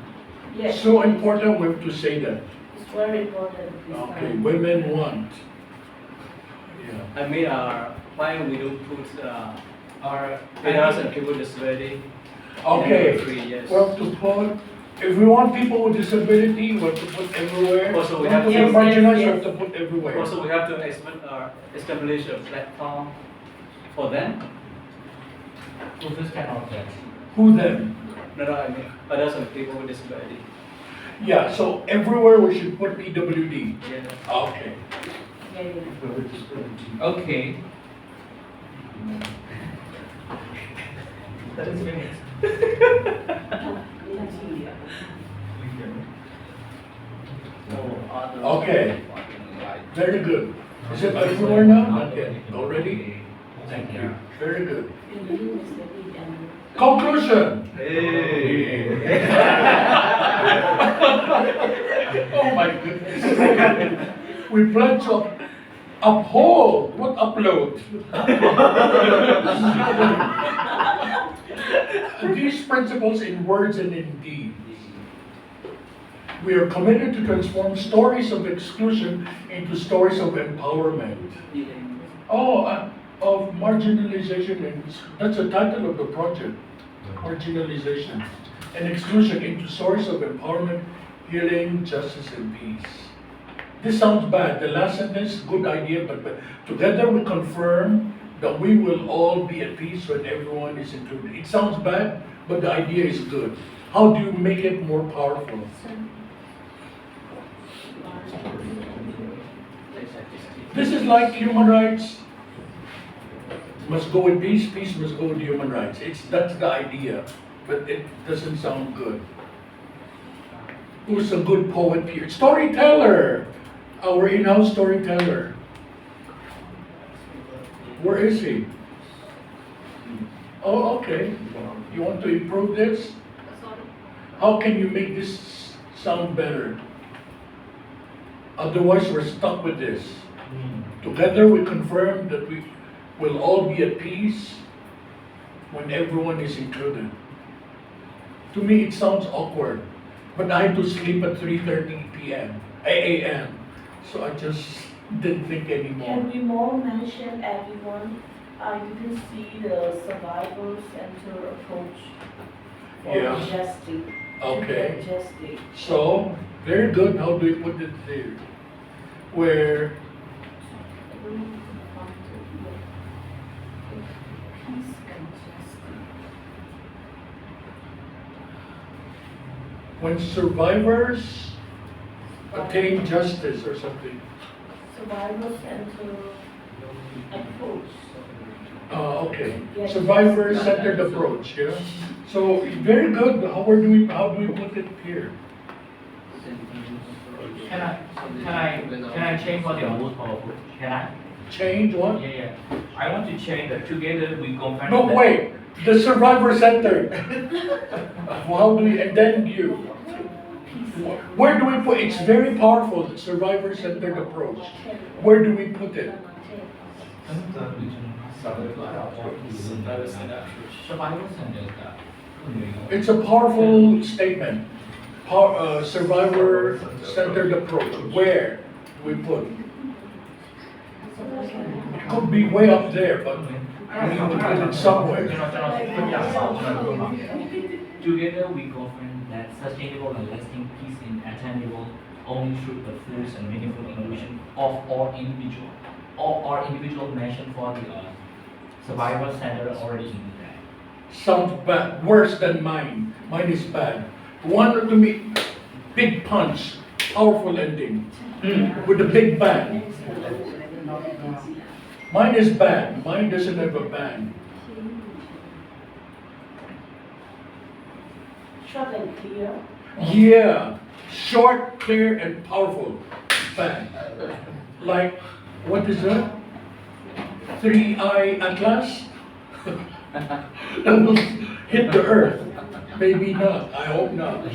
Yes. So important we have to say that. It's very important this Okay, time. women want. Yeah. I mean, why we don't put our adults and people with disability? Okay. Number 3, yes. We have to put, if we want people with disability, we have to put everywhere. Also, we If have want to- to Yes, marginalize, we yes, have to put everywhere. Also, we have to establish a platform for them. So this kind of that. Who then? No, I mean adults and people with disability. Yeah, so everywhere we should put PWD. Yeah. Okay. Yeah, yeah. Okay. That is finished. Okay. Very good. Is it everywhere now? Not yet. Already? Thank you. Very good. In the university and Conclusion. Oh my goodness. We plan to uphold, what upload? These principles in words and in deeds. We are committed to transform stories of exclusion into stories of empowerment. Of marginalization, and that's the title of the project. Marginalization and exclusion into stories of empowerment, healing, justice, and peace. This sounds bad. The last sentence, good idea, but together we confirm that we will all be at peace when everyone is included. It sounds bad, but the idea is good. How do you make it more powerful? This is like human rights. Must go with peace, peace must go with human rights. That's the idea, but it doesn't sound good. Who's a good poet here? Storyteller! Our in-house storyteller. Where is he? Oh, okay. You want to improve this? How can you make this sound better? Otherwise, we're stuck with this. Together, we confirm that we will all be at peace when everyone is included. To me, it sounds awkward, but I had to sleep at 3:30 p.m. a.m. So I just didn't think anymore. Can we more mention everyone? You can see the survival center approach for Yeah. justice. Okay. Justice. So, very good. How do we put it there? Where Peace and justice. when survivors attain justice or something. Survival center approach. Okay. Survivor-centered approach, yeah? So, very good. How do we put it here? Can I change what the most powerful? Can I? Change what? Yeah. I want to change the together we confirm. No, that- wait. The survivor-centered. How do we, and then you. Where do we put, it's very powerful, the survivor-centered approach. Where do we put it? Survival center. It's a powerful statement. Survivor-centered approach. Where do we put? It could be way up there, but we need to put it somewhere. Together we confirm that sustainable and lasting peace is attainable only through the full and meaningful inclusion of all individual mentioned for the survival center already in there. Sounds bad, worse than mine. Mine is bad. One to me, big punch, powerful ending, with a big bang. Mine is bad. Mine doesn't have a bang. Short and clear. Yeah, short, clear, and powerful. Bang. Like, what is that? 3-eye atlas? That will hit the earth. Maybe not. I hope not.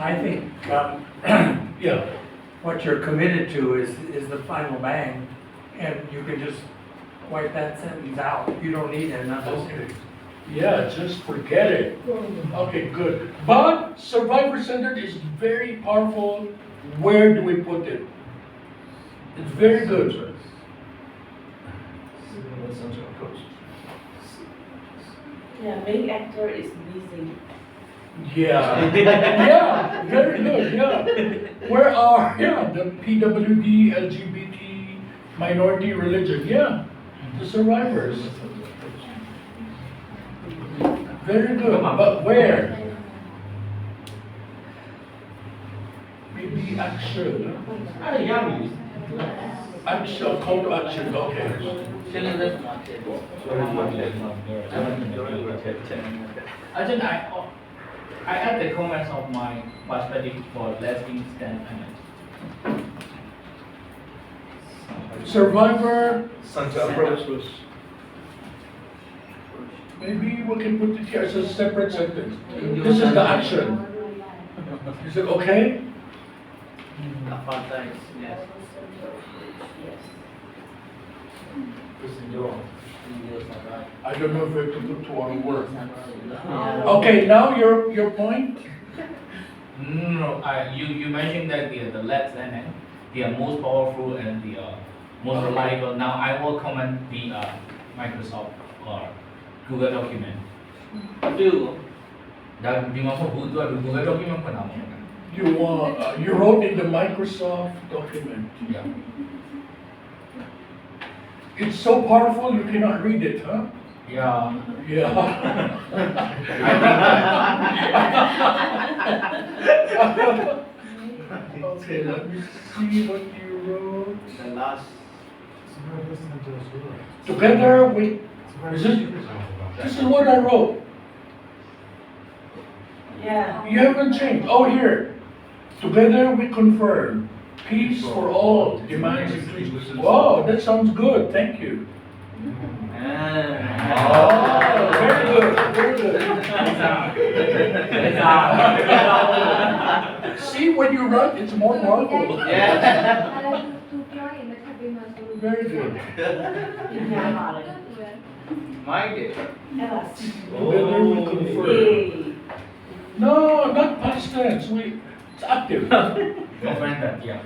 I think, Yeah. what you're committed to is the final bang, and you can just wipe that sentence out. You don't need another sentence. Yeah, just forget it. Okay, good. But survivor-centered is very powerful. Where do we put it? It's very good. Yeah, main actor is missing. Yeah. Yeah, very good, yeah. Where are, the PWD, LGBT, minority religion, yeah. The survivors. Very good, but where? Maybe action. Action, call to action, okay. Actually, I add the comments of my perspective for lesbian standpoint. Survivor, approach was. maybe we can put it here as a separate sentence. This is the action. Is it okay? Apartheid, yes. I don't know if we have to put to our work. Okay, now your point? No, you mentioned that the left and they are most powerful and the most reliable. Now I will comment the Microsoft or Google document. Dan di mana butuh ada Google document pun nama kan? You wrote in the Microsoft document. Yeah. It's so powerful you cannot read it, huh? Yeah. Yeah. Okay, let me see what you wrote. The last. Together with, this is what I wrote. Yeah. You haven't changed. Oh, here. Together we confirm peace for all demands inclusion. Wow, that sounds good. Thank you. Oh, very good. Very good. See, when you run, it's more powerful. Very good. My day. Together we confirm. No, not past tense. It's active. Confirm that, yeah.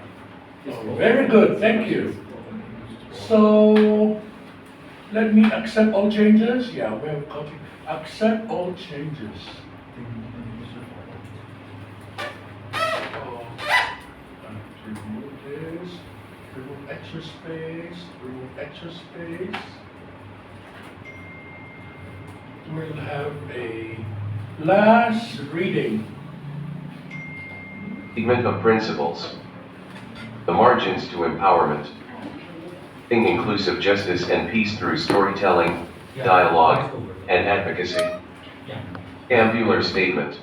Very good, thank you. So, let me accept all changes. Yeah, we have copy. Accept all changes. Remove this. Remove extra space. Remove extra space. We'll have a last reading. Statement of principles. The margins to empowerment. Inclusive justice and peace through storytelling, dialogue, and advocacy. Ambular statement.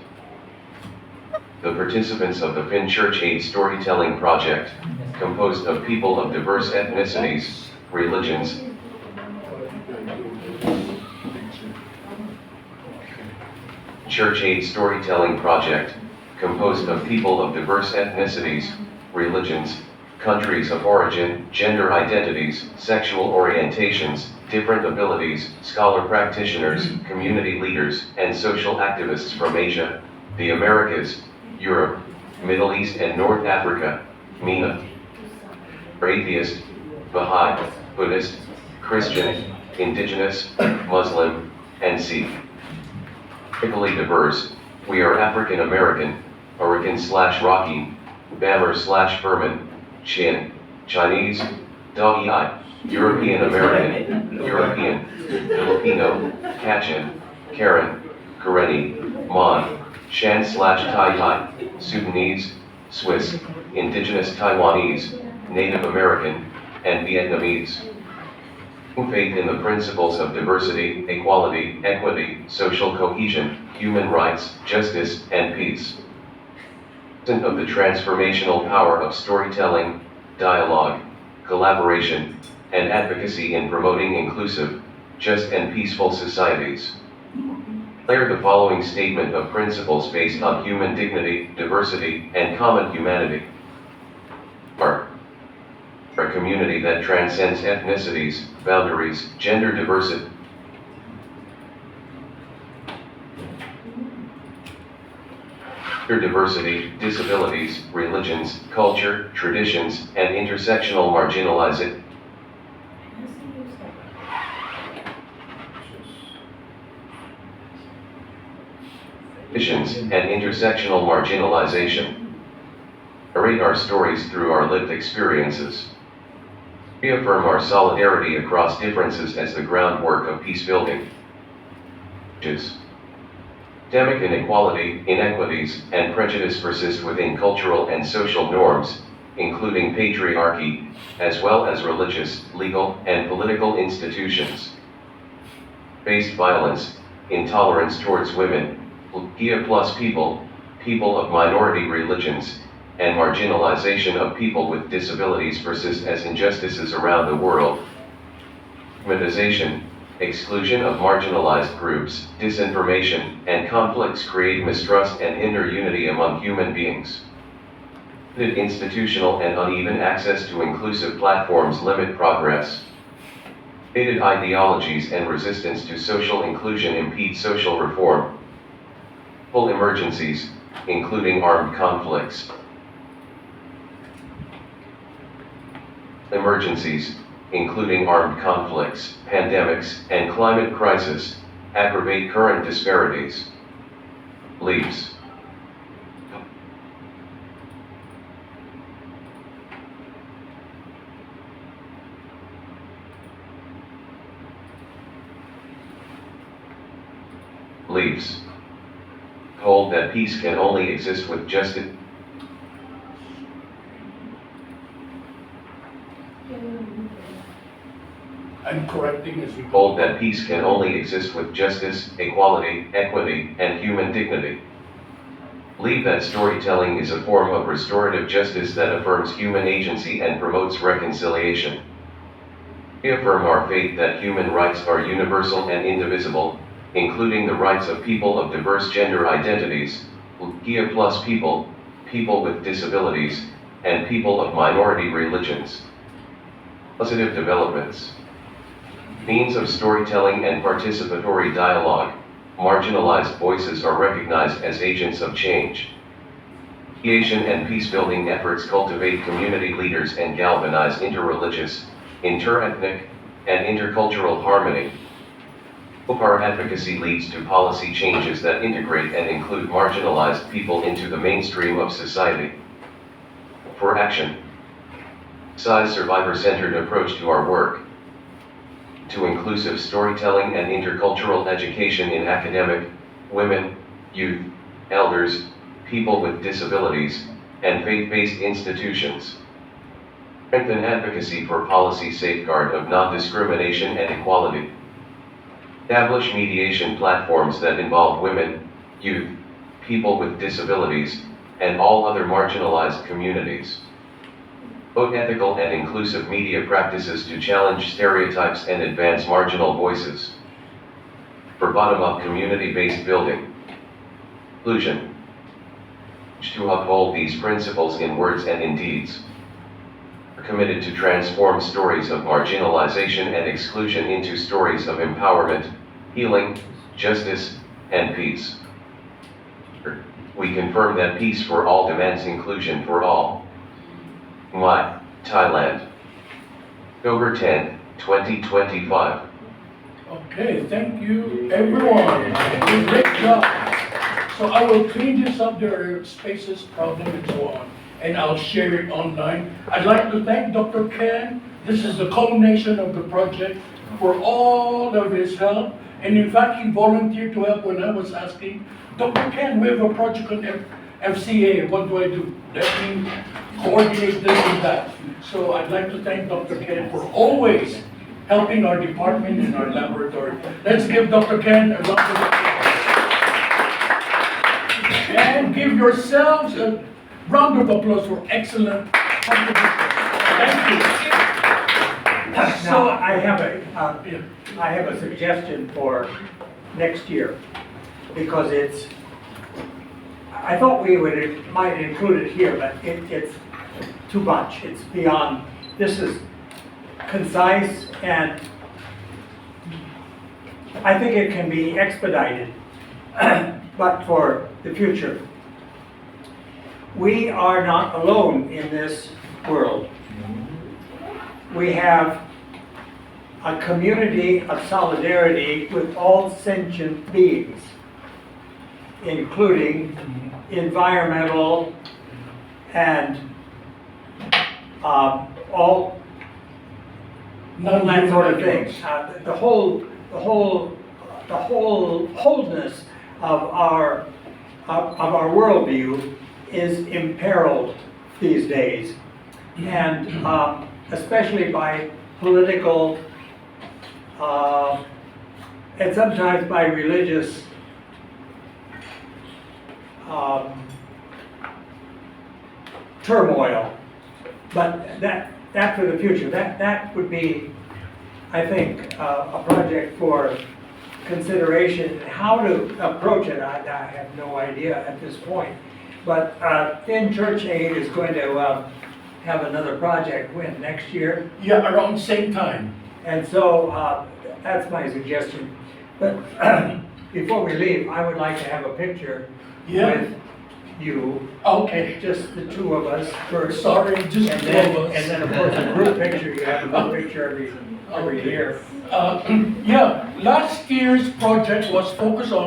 The participants of the Finn Church Aid Storytelling Project, composed of people of diverse ethnicities, religions, Church Aid Storytelling Project, composed of people of diverse ethnicities, religions, countries of origin, gender identities, sexual orientations, different abilities, scholar practitioners, community leaders, and social activists from Asia, the Americas, Europe, Middle East and North Africa, MENA, atheist, Baha'i, Buddhist, Christian, Indigenous, Muslim, and Sikh. Ethnically diverse, We are African American, American/Rocky, Bammer/Furman, Chin, Chinese, Dog-Eye, European American, European, Filipino, Kachin, Karen, Karenni, Mon, Shan/Tai, Sudanese, Swiss, Indigenous Taiwanese, Native American, and Vietnamese. Faith in the principles of diversity, equality, equity, social cohesion, human rights, justice, and peace. Of the transformational power of storytelling, dialogue, collaboration, and advocacy in promoting inclusive, just and peaceful societies. Declare the following statement of principles based on human dignity, diversity, and common humanity. A community that transcends ethnicities, boundaries, gender diversity, disabilities, religions, culture, traditions, and intersectional marginalization. And intersectional marginalization. Narrate our stories through our lived experiences. Reaffirm our solidarity across differences as the groundwork of peace building. Systemic inequality, inequities, and prejudice persist within cultural and social norms, including patriarchy, as well as religious, legal, and political institutions. Based violence, intolerance towards women, LGBTQ+ people of minority religions, and marginalization of people with disabilities persist as injustices around the world. Stigmatization, exclusion of marginalized groups, disinformation, and conflicts create mistrust and hinder unity among human beings. Institutional and uneven access to inclusive platforms limit progress. Dated ideologies and resistance to social inclusion impede social reform. Full emergencies, including armed conflicts. Emergencies, including armed conflicts, pandemics, and climate crisis, aggravate current disparities. Leaves. Leaves. Hold that peace can only exist with justice. I'm correcting as we go. Hold that peace can only exist with justice, equality, equity, and human dignity. Believe that storytelling is a form of restorative justice that affirms human agency and promotes reconciliation. Reaffirm our faith that human rights are universal and indivisible, including the rights of people of diverse gender identities, LGBTQ+ people with disabilities, and people of minority religions. Positive developments. Means of storytelling and participatory dialogue, marginalized voices are recognized as agents of change. Mediation and peace-building efforts cultivate community leaders and galvanize interreligious, interethnic, and intercultural harmony. Our advocacy leads to policy changes that integrate and include marginalized people into the mainstream of society. For action. Survivor-centered approach to our work. To inclusive storytelling and intercultural education in academic, women, youth, elders, people with disabilities, and faith-based institutions. Strengthen advocacy for policy safeguard of non-discrimination and equality. Establish mediation platforms that involve women, youth, people with disabilities, and all other marginalized communities. Promote ethical and inclusive media practices to challenge stereotypes and advance marginal voices. For bottom-up community-based building. Inclusion. To uphold these principles in words and in deeds. Are committed to transform stories of marginalization and exclusion into stories of empowerment, healing, justice, and peace. We confirm that peace for all demands inclusion for all. Mai, Thailand. October 10, 2025. Okay, thank you, everyone. Great job. So I will clean this up, there are spaces, problem and so on, and I'll share it online. I'd like to thank Dr. Ken. This is the culmination of the project for all of his help. And in fact, he volunteered to help when I was asking, Dr. Ken, we have a project on FCA, what do I do? Let me coordinate this and that. So I'd like to thank Dr. Ken for always helping our department and our laboratory. Let's give Dr. Ken a round of applause. And give yourselves a round of applause for excellent contribution. Thank you. Now, I have a suggestion for next year, because I thought might include it here, but it's too much. It's beyond, this is concise, and I think it can be expedited, but for the future. We are not alone in this world. We have a community of solidarity with all sentient beings, including environmental and all that sort of thing. The wholeness of our worldview is imperiled these days, and especially by political and sometimes by religious turmoil. But that for the future, that would be, I think, a project for consideration. How to approach it, I have no idea at this point. But Thin Church Aid is going to have another project when, next year? Yeah, around the same time. And so that's my suggestion. But before we leave, I would like to have a picture with you. Okay. Just the two of us first. Sorry, just and two then, of us. And then, of course, a group picture. You have a group picture every year. Yeah, last year's project was focused on